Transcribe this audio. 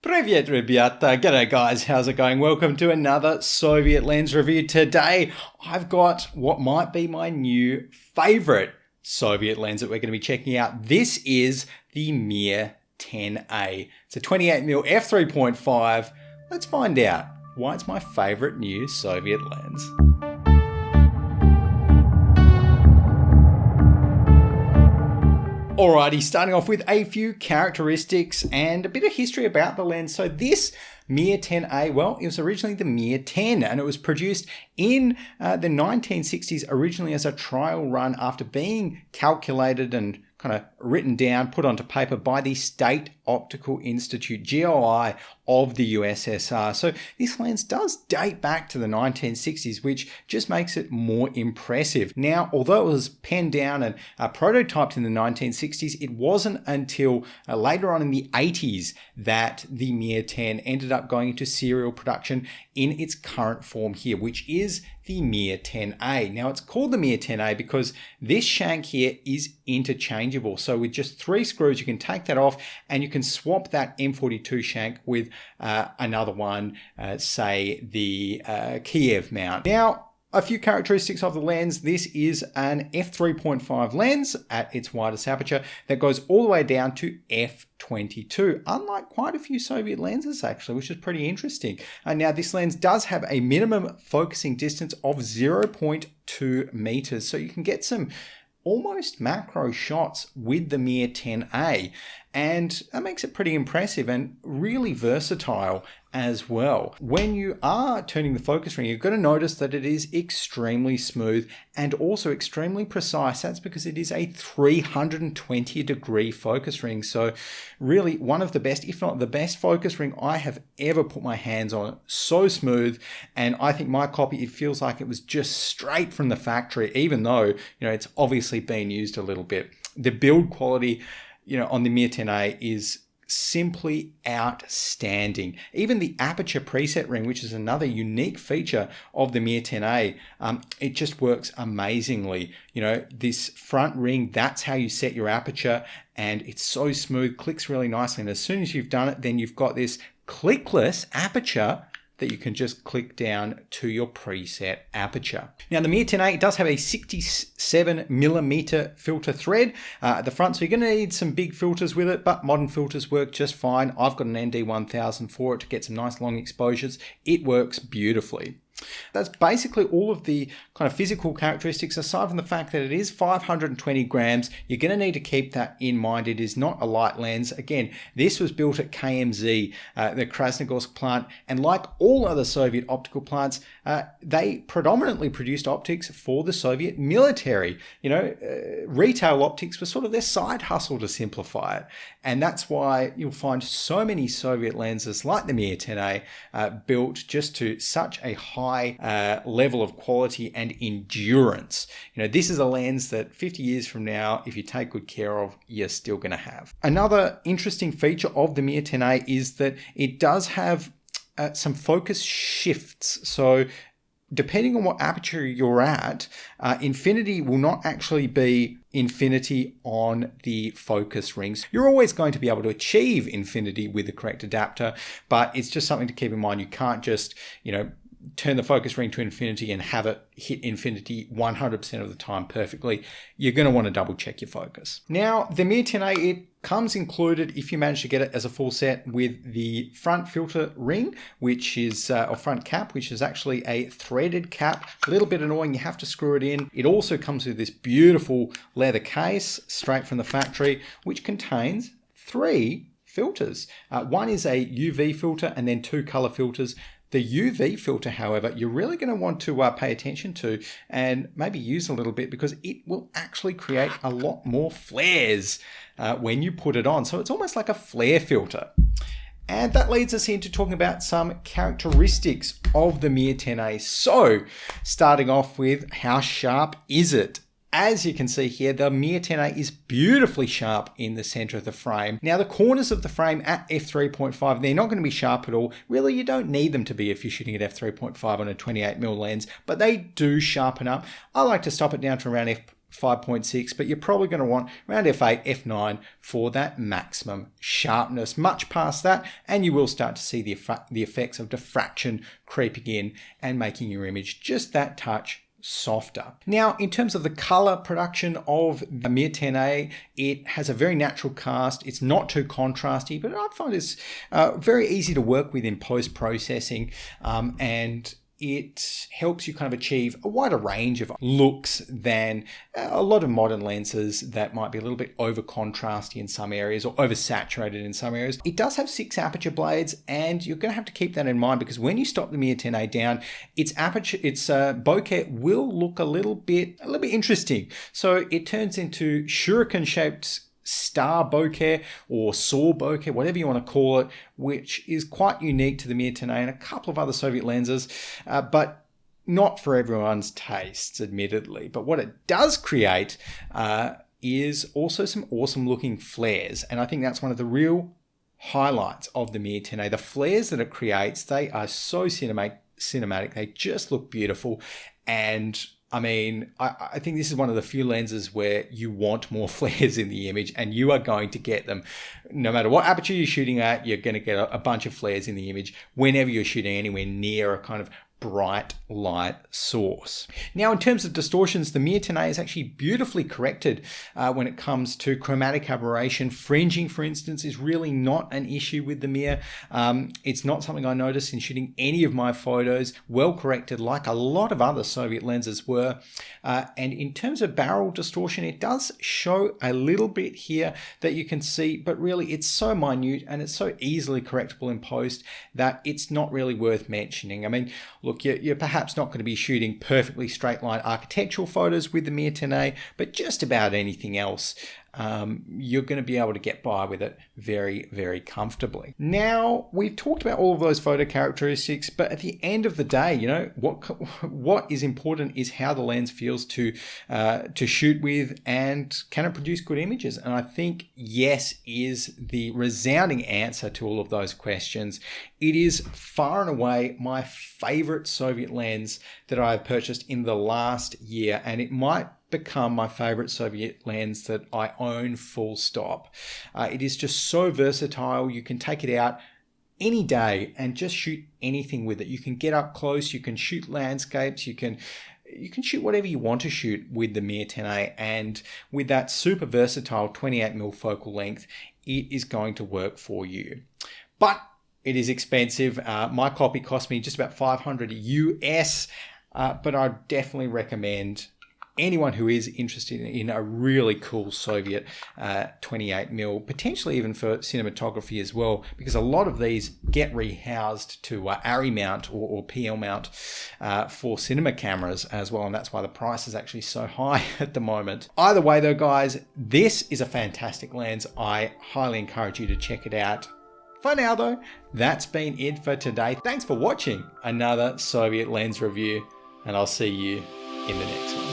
Привет, rебята. G'day guys, how's it going? Welcome to another Soviet lens review. Today, I've got what might be my new favorite Soviet lens that we're going to be checking out. This is the Mir-10A. It's a 28mm f3.5. Let's find out why it's my favorite new Soviet lens. Alrighty, starting off with a few characteristics and a bit of history about the lens. So this Mir-10A, well, it was originally the Mir-10 and it was produced in the 1960s originally as a trial run after being calculated and kind of written down, put onto paper by the State Optical Institute, GOI, of the USSR. So this lens does date back to the 1960s, which just makes it more impressive. Now, although it was penned down and prototyped in the 1960s, it wasn't until later on in the 80s that the Mir-10 ended up going into serial production in its current form here, which is the Mir-10A. Now, it's called the Mir-10A because this shank here is interchangeable. So with just 3 screws, you can take that off and you can swap that M42 shank with another one, say the Kiev mount. Now, a few characteristics of the lens. This is an f3.5 lens at its widest aperture that goes all the way down to f22, unlike quite a few Soviet lenses actually, which is pretty interesting. Now this lens does have a minimum focusing distance of 0.2 meters, so you can get some almost macro shots with the Mir-10A, and that makes it pretty impressive and really versatile as well. When you are turning the focus ring, you're going to notice that it is extremely smooth and also extremely precise. That's because it is a 320-degree focus ring. So really one of the best, if not the best focus ring I have ever put my hands on. So smooth, and I think my copy, it feels like it was just straight from the factory, even though, it's obviously been used a little bit. The build quality, on the Mir-10A is simply outstanding. Even the aperture preset ring, which is another unique feature of the Mir-10A, it just works amazingly. This front ring, that's how you set your aperture, and it's so smooth, clicks really nicely. And as soon as you've done it, then you've got this clickless aperture that you can just click down to your preset aperture. Now the Mir-10A does have a 67mm filter thread at the front, so you're going to need some big filters with it, but modern filters work just fine. I've got an ND1000 for it to get some nice long exposures. It works beautifully. That's basically all of the kind of physical characteristics, aside from the fact that it is 520 grams. You're going to need to keep that in mind. It is not a light lens. Again, this was built at KMZ, the Krasnogorsk plant, and like all other Soviet optical plants, they predominantly produced optics for the Soviet military. Retail optics was sort of their side hustle, to simplify it. And that's why you'll find so many Soviet lenses like the Mir-10A built just to such a high level of quality and endurance. This is a lens that 50 years from now, if you take good care of, you're still going to have. Another interesting feature of the Mir-10A is that it does have some focus shifts. So depending on what aperture you're at, infinity will not actually be infinity on the focus rings. You're always going to be able to achieve infinity with the correct adapter, but it's just something to keep in mind. You can't just, turn the focus ring to infinity and have it hit infinity 100% of the time perfectly. You're going to want to double check your focus. Now, the Mir-10A, it comes included, if you manage to get it as a full set, with the front filter ring, which is, or front cap, which is actually a threaded cap. A little bit annoying, you have to screw it in. It also comes with this beautiful leather case straight from the factory, which contains 3 filters. One is a UV filter and then 2 color filters. The UV filter, however, you're really going to want to pay attention to and maybe use a little bit, because it will actually create a lot more flares when you put it on. So it's almost like a flare filter. And that leads us into talking about some characteristics of the Mir-10A. So starting off with, how sharp is it? As you can see here, the Mir-10A is beautifully sharp in the center of the frame. Now, the corners of the frame at f3.5, they're not going to be sharp at all. Really, you don't need them to be if you're shooting at f3.5 on a 28mm lens, but they do sharpen up. I like to stop it down to around 5.6, but you're probably going to want around f8, f9 for that maximum sharpness. Much past that, and you will start to see the effects of diffraction creeping in and making your image just that touch softer. Now, in terms of the color production of the Mir-10A, it has a very natural cast. It's not too contrasty, but I find it's very easy to work with in post-processing, and it helps you kind of achieve a wider range of looks than a lot of modern lenses that might be a little bit over contrasty in some areas or oversaturated in some areas. It does have 6 aperture blades, and you're going to have to keep that in mind because when you stop the Mir-10A down, its bokeh will look a little bit interesting. So it turns into shuriken shaped star bokeh or saw bokeh, whatever you want to call it, which is quite unique to the Mir-10A and a couple of other Soviet lenses, but not for everyone's tastes, admittedly. But what it does create is also some awesome looking flares, and I think that's one of the real highlights of the Mir-10A. The flares that it creates, they are so cinematic. They just look beautiful, and I mean, I think this is one of the few lenses where you want more flares in the image, and you are going to get them. No matter what aperture you're shooting at, you're going to get a bunch of flares in the image whenever you're shooting anywhere near a kind of bright light source. Now, in terms of distortions, the Mir-10A is actually beautifully corrected when it comes to chromatic aberration. Fringing, for instance, is really not an issue with the Mir. It's not something I noticed in shooting any of my photos. Well corrected, like a lot of other Soviet lenses were. And in terms of barrel distortion, it does show a little bit here that you can see, but really it's so minute and it's so easily correctable in post that it's not really worth mentioning. I mean, look, you're perhaps not going to be shooting perfectly straight line architectural photos with the Mir-10A, but just about anything else, you're going to be able to get by with it very, very comfortably. Now, we've talked about all of those photo characteristics, but at the end of the day, you know, what is important is how the lens feels to shoot with, and can it produce good images? And I think yes is the resounding answer to all of those questions. It is far and away my favorite Soviet lens that I've purchased in the last year, and it might become my favorite Soviet lens that I own, full stop. It is just so versatile. You can take it out any day and just shoot anything with it. You can get up close, you can shoot landscapes, you can shoot whatever you want to shoot with the Mir-10A, and with that super versatile 28mm focal length, it is going to work for you. But it is expensive. My copy cost me just about 500 US, but I definitely recommend anyone who is interested in a really cool Soviet 28mm, potentially even for cinematography as well, because a lot of these get rehoused to ARRI mount or PL mount for cinema cameras as well, and that's why the price is actually so high at the moment. Either way though, guys, this is a fantastic lens. I highly encourage you to check it out. For now though, that's been it for today. Thanks for watching another Soviet lens review, and I'll see you in the next one.